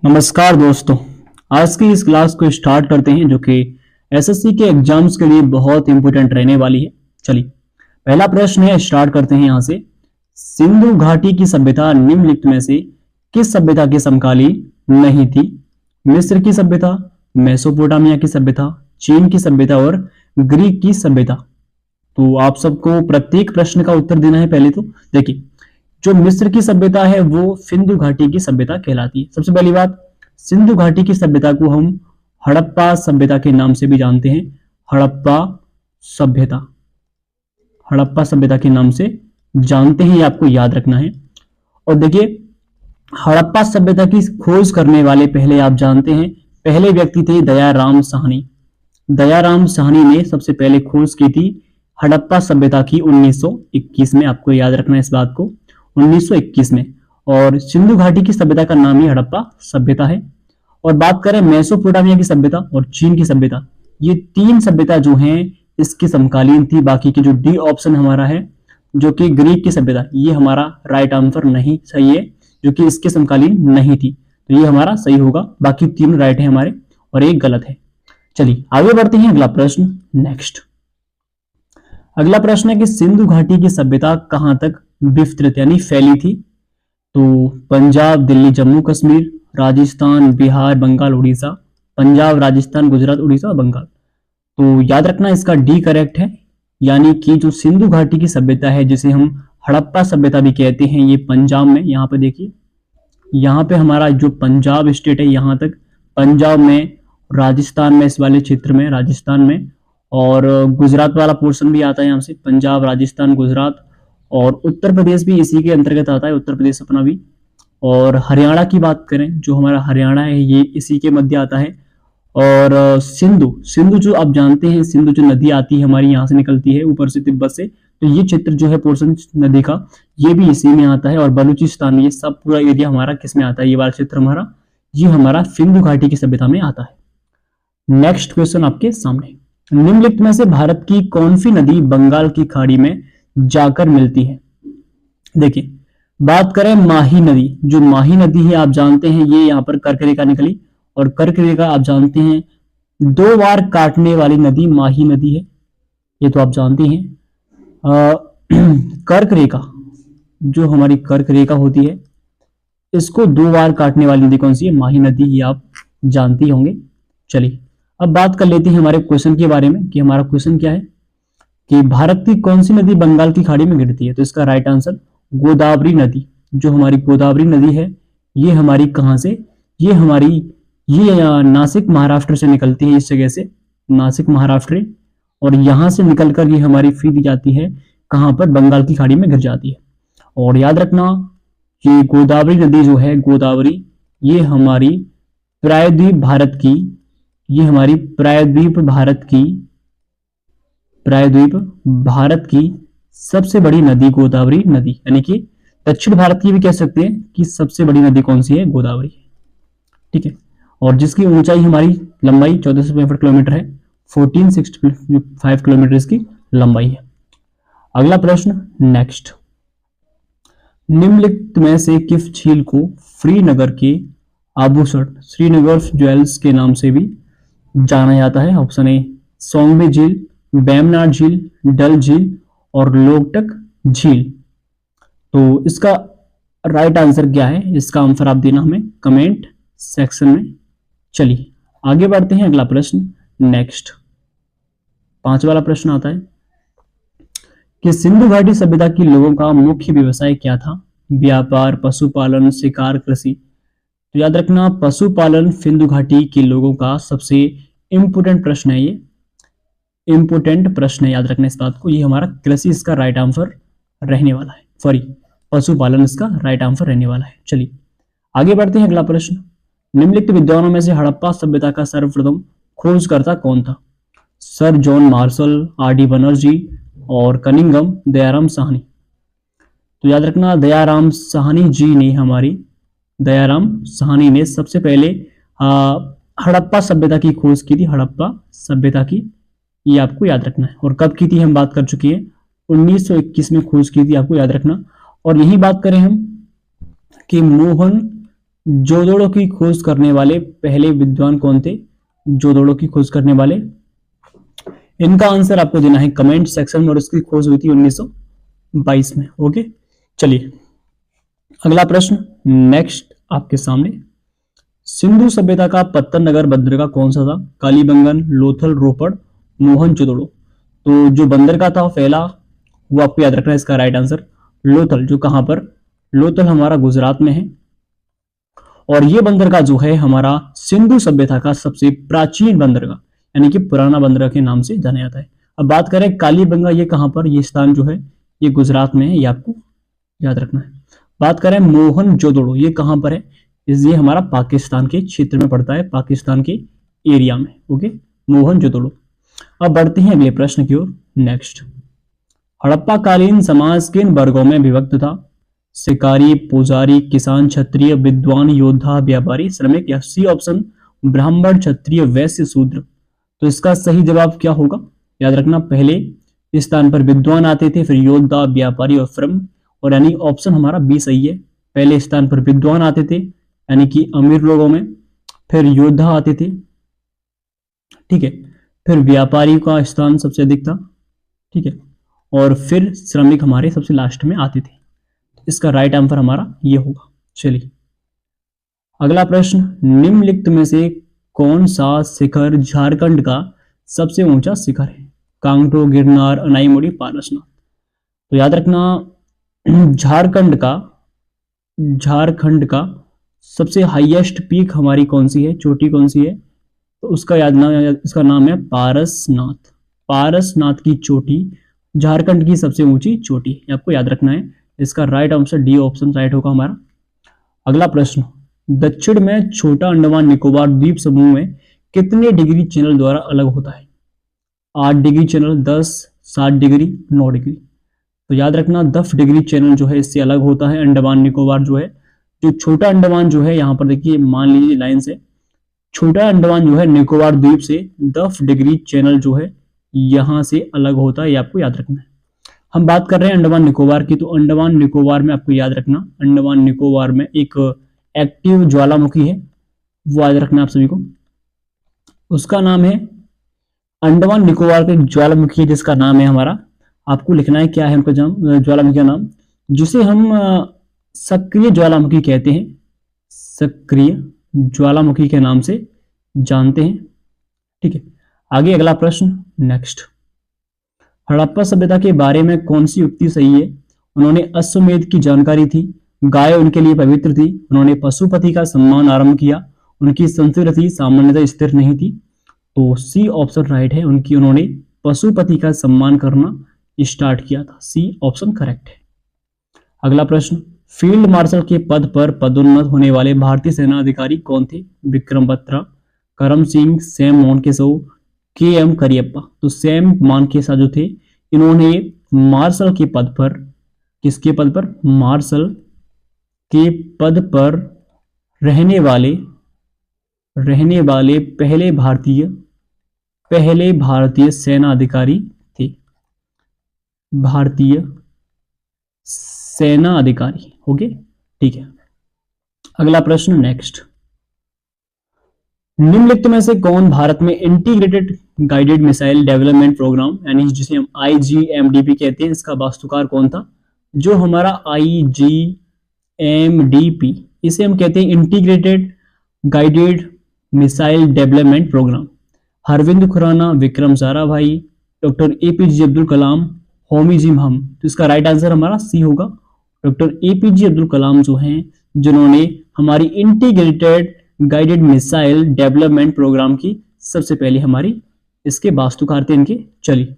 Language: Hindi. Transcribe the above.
नमस्कार दोस्तों। आज की इस क्लास को स्टार्ट करते हैं जो कि एसएससी के एग्जाम्स के लिए बहुत इंपॉर्टेंट रहने वाली है। चलिए पहला प्रश्न है, स्टार्ट करते हैं यहां से। सिंधु घाटी की सभ्यता निम्नलिखित में से किस सभ्यता के समकालीन नहीं थी? मिस्र की सभ्यता, मेसोपोटामिया की सभ्यता, चीन की सभ्यता और ग्रीक की सभ्यता। तो आप सबको प्रत्येक प्रश्न का उत्तर देना है। पहले तो देखिए, जो मिस्र की सभ्यता है वो सिंधु घाटी की सभ्यता कहलाती है। सबसे पहली बात, सिंधु घाटी की सभ्यता को हम हड़प्पा सभ्यता के नाम से भी जानते हैं। हड़प्पा सभ्यता, हड़प्पा सभ्यता के नाम से जानते हैं, ये आपको याद रखना है। और देखिए, हड़प्पा सभ्यता की खोज करने वाले पहले आप जानते हैं, पहले व्यक्ति थे दयाराम साहनी। दयाराम साहनी ने सबसे पहले खोज की थी हड़प्पा सभ्यता की 1921 में। आपको याद रखना है इस बात को, 1921 में। और सिंधु घाटी की सभ्यता का नाम ही हड़प्पा सभ्यता है। और बात करें मेसोपोटामिया की सभ्यता और चीन की सभ्यता, ये तीन सभ्यता जो हैं इसकी समकालीन थी। बाकी की जो डी ऑप्शन हमारा है जो कि ग्रीक की सभ्यता, ये हमारा राइट आंसर नहीं सही है, जो कि इसके समकालीन नहीं थी। तो ये हमारा सही होगा, बाकी तीन राइट है हमारे और एक गलत है। चलिए आगे बढ़ते हैं, अगला प्रश्न नेक्स्ट। अगला प्रश्न है कि सिंधु घाटी की सभ्यता कहां तक विस्तृत यानी फैली थी? तो पंजाब, दिल्ली, जम्मू कश्मीर, राजस्थान, बिहार, बंगाल, उड़ीसा। पंजाब, राजस्थान, गुजरात, उड़ीसा, बंगाल। तो याद रखना इसका डी करेक्ट है, यानी कि जो सिंधु घाटी की सभ्यता है जिसे हम हड़प्पा सभ्यता भी कहते हैं, ये पंजाब में, यहाँ पे देखिए, यहाँ पे हमारा जो पंजाब स्टेट है यहाँ तक, पंजाब में, राजस्थान में, इस वाले क्षेत्र में राजस्थान में, और गुजरात वाला पोर्शन भी आता है यहाँ से, पंजाब, राजस्थान, गुजरात, और उत्तर प्रदेश भी इसी के अंतर्गत आता है, उत्तर प्रदेश अपना भी। और हरियाणा की बात करें, जो हमारा हरियाणा है ये इसी के मध्य आता है। और सिंधु, सिंधु जो आप जानते हैं, सिंधु जो नदी आती है हमारी यहाँ से निकलती है ऊपर से तिब्बत से, तो ये क्षेत्र जो है पोर्शन नदी का, ये भी इसी में आता है। और बलूचिस्तान, ये सब पूरा एरिया हमारा किस में आता है, ये वाला क्षेत्र हमारा, ये हमारा सिंधु घाटी की सभ्यता में आता है। नेक्स्ट क्वेश्चन आपके सामने, निम्नलिखित में से भारत की कौन सी नदी बंगाल की खाड़ी में जाकर मिलती है? देखिए, बात करें माही नदी, जो माही नदी है आप जानते हैं ये यहाँ पर कर्क रेखा निकली, और कर्क रेखा आप जानते हैं 2 बार काटने वाली नदी माही नदी है, ये तो आप जानते हैं। कर्क रेखा, जो हमारी कर्क रेखा होती है इसको 2 बार काटने वाली नदी कौन सी है? माही नदी, ये आप जानते होंगे। चलिए अब बात कर लेते हैं हमारे क्वेश्चन के बारे में कि हमारा क्वेश्चन क्या है कि भारत की कौन सी नदी बंगाल की खाड़ी में गिरती है? तो इसका राइट आंसर गोदावरी नदी। जो हमारी गोदावरी नदी है ये हमारी कहां से, ये हमारी ये नासिक महाराष्ट्र से निकलती है, इस जगह से, नासिक महाराष्ट्र, और यहां से निकलकर ये हमारी फिर जाती है कहां पर? बंगाल की खाड़ी में गिर जाती है। और याद रखना ये गोदावरी नदी जो है, गोदावरी, ये हमारी प्रायद्वीप भारत की, ये हमारी प्रायद्वीप भारत की सबसे बड़ी नदी गोदावरी नदी, यानी कि दक्षिण भारत की भी कह सकते हैं कि सबसे बड़ी नदी कौन सी है? गोदावरी। ठीक है, और जिसकी ऊंचाई हमारी लंबाई 1465 किलोमीटर है, 1465 किलोमीटर इसकी लंबाई है। अगला प्रश्न नेक्स्ट, निम्नलिखित में से किस झील को श्रीनगर के आभूषण, श्रीनगर ज्वेल्स के नाम से भी जाना जाता है? ऑप्शन ए सोंगबे झील, बेमनाड झील, डल झील और लोकटक झील। तो इसका राइट आंसर क्या है, इसका आंसर आप देना हमें कमेंट सेक्शन में। चलिए आगे बढ़ते हैं, अगला प्रश्न नेक्स्ट, 5 वाला प्रश्न आता है कि सिंधु घाटी सभ्यता के लोगों का मुख्य व्यवसाय क्या था? व्यापार, पशुपालन, शिकार, कृषि। तो याद रखना पशुपालन सिंधु घाटी के लोगों का सबसे इंपोर्टेंट प्रश्न है, ये इंपोर्टेंट प्रश्न है, याद रखना इस बात को। ये हमारा कृषि इसका राइट आंसर रहने वाला है, सॉरी पशुपालन इसका राइट आंसर रहने वाला है। चलिए आगे बढ़ते हैं, अगला प्रश्न, निम्नलिखित विद्वानों में से हड़प्पा सभ्यता का सर्वप्रथम खोजकर्ता कौन था? Sir John Marshall, RD. Banerjee और कनिंघम, दयाराम साहनी। तो याद रखना दयाराम साहनी जी ने, हमारी दयाराम साहनी ने सबसे पहले हड़प्पा सभ्यता की खोज की थी, हड़प्पा सभ्यता की, ये आपको याद रखना है। और कब की थी हम बात कर चुके हैं, 1921 में खोज की थी, आपको याद रखना। और यही बात करें हम कि मोहन जोड़ों की खोज करने वाले पहले विद्वान कौन थे? जोड़ों की खोज करने वाले, इनका आंसर आपको देना है कमेंट सेक्शन में, और इसकी खोज हुई थी 1922 में। ओके, चलिए अगला प्रश्न नेक्स्ट आपके सामने। सिंधु सभ्यता का पत्तन नगर बंदरगाह कौन सा था? कालीबंगन, लोथल, रोपड़, मोहनजोदड़ो। तो जो बंदरगाह था पहला, वो आपको याद रखना है, इसका राइट आंसर लोथल। जो कहां पर? लोथल हमारा गुजरात में है, और ये बंदरगाह जो है हमारा सिंधु सभ्यता का सबसे प्राचीन बंदरगाह यानी कि पुराना बंदरगाह के नाम से जाना जाता है। अब बात करें कालीबंगा, ये कहां पर? ये स्थान जो है ये गुजरात में है, ये आपको याद रखना है। बात करें मोहनजोदड़ो, ये कहां पर है? ये हमारा पाकिस्तान के क्षेत्र में पड़ता है, पाकिस्तान के एरिया में। ओके, मोहनजोदड़ो। अब बढ़ते हैं अगले प्रश्न की ओर। नेक्स्ट, हड़प्पा कालीन समाज किन वर्गों में विभक्त था? शिकारी, पुजारी, किसान, क्षत्रिय, विद्वान, योद्धा, व्यापारी, श्रमिक, या सी ऑप्शन ब्राह्मण, क्षत्रिय, वैश्य, शूद्र। तो इसका सही जवाब क्या होगा? याद रखना, पहले स्थान पर विद्वान आते थे, फिर योद्धा, व्यापारी और श्रम, और यानी ऑप्शन हमारा बी सही है। पहले स्थान पर विद्वान आते थे यानी कि अमीर लोगों में, फिर योद्धा आते थे, ठीक है, फिर व्यापारी का स्थान सबसे अधिक था, ठीक है, और फिर श्रमिक हमारे सबसे लास्ट में आते थे। इसका राइट आंसर हमारा ये होगा। चलिए अगला प्रश्न, निम्नलिखित में से कौन सा शिखर झारखंड का सबसे ऊंचा शिखर है? कांगटो, गिरनार, अनाईमुड़ी, पारसनाथ। तो याद रखना, झारखंड का सबसे हाईएस्ट पीक हमारी कौन सी है, चोटी कौन सी है? तो उसका इसका नाम है पारसनाथ। पारसनाथ की चोटी झारखंड की सबसे ऊंची चोटी, आपको याद रखना है। इसका right answer D option right होगा हमारा। अगला प्रश्न, दक्षिण में छोटा अंडमान निकोबार द्वीप समूह में कितने डिग्री चैनल द्वारा अलग होता है? 8 डिग्री चैनल, 10, 7 डिग्री, 9 डिग्री। तो याद रखना 10 डिग्री चैनल जो है इससे अलग होता है अंडमान निकोबार जो है। जो छोटा अंडमान जो है, यहाँ पर देखिए मान लीजिए लाइन से, छोटा अंडमान जो है निकोबार द्वीप से 10 डिग्री चैनल जो है यहां से अलग होता है, ये आपको याद रखना है। हम बात कर रहे हैं अंडमान निकोबार की, तो अंडमान निकोबार में आपको याद रखना, अंडमान निकोबार में एक एक्टिव ज्वालामुखी है, वो याद रखना आप सभी को। उसका नाम है अंडमान निकोबार का ज्वालामुखी है जिसका नाम है हमारा, आपको लिखना है क्या है उनका ज्वालामुखी का नाम, जिसे हम सक्रिय ज्वालामुखी कहते हैं, सक्रिय ज्वालामुखी के नाम से जानते हैं, ठीक है। आगे अगला प्रश्न नेक्स्ट, हड़प्पा सभ्यता के बारे में कौन सी युक्ति सही है? उन्होंने अश्वमेध की जानकारी थी, गाय उनके लिए पवित्र थी, उन्होंने पशुपति का सम्मान आरंभ किया, उनकी संस्कृति सामान्यतः स्थिर नहीं थी। तो सी ऑप्शन राइट है, उन्होंने पशुपति का सम्मान करना स्टार्ट किया था, सी ऑप्शन करेक्ट है। अगला प्रश्न, फील्ड मार्शल के पद पर पदोन्नत होने वाले भारतीय सेना अधिकारी कौन थे? विक्रम बत्रा, करम सिंह, सैम मानेकशॉ, के एम करियप्पा। तो सैम मानेकशॉ जो थे, इन्होंने मार्शल के पद पर, किसके पद पर? मार्शल के पद पर रहने वाले पहले भारतीय सेना अधिकारी थे, भारतीय सेना अधिकारी। ओके, ठीक है। अगला प्रश्न नेक्स्ट, निम्नलिखित में से कौन भारत में integrated guided missile development programme यानी जिसे हम IGMDP कहते हैं, इसका वास्तुकार कौन था? जो हमारा IGMDP, इसे हम कहते हैं integrated guided missile development program. Harvind Khurana, Vikram Sarabhai, doctor APJ Abdul Kalam, Homi J Bhabha. तो इसका राइट आंसर हमारा सी होगा। डॉक्टर APJ अब्दुल कलाम जो हैं, जिन्होंने हमारी integrated guided missile development programme की सबसे पहले हमारी इसके वास्तुकार थे इनके। चलिए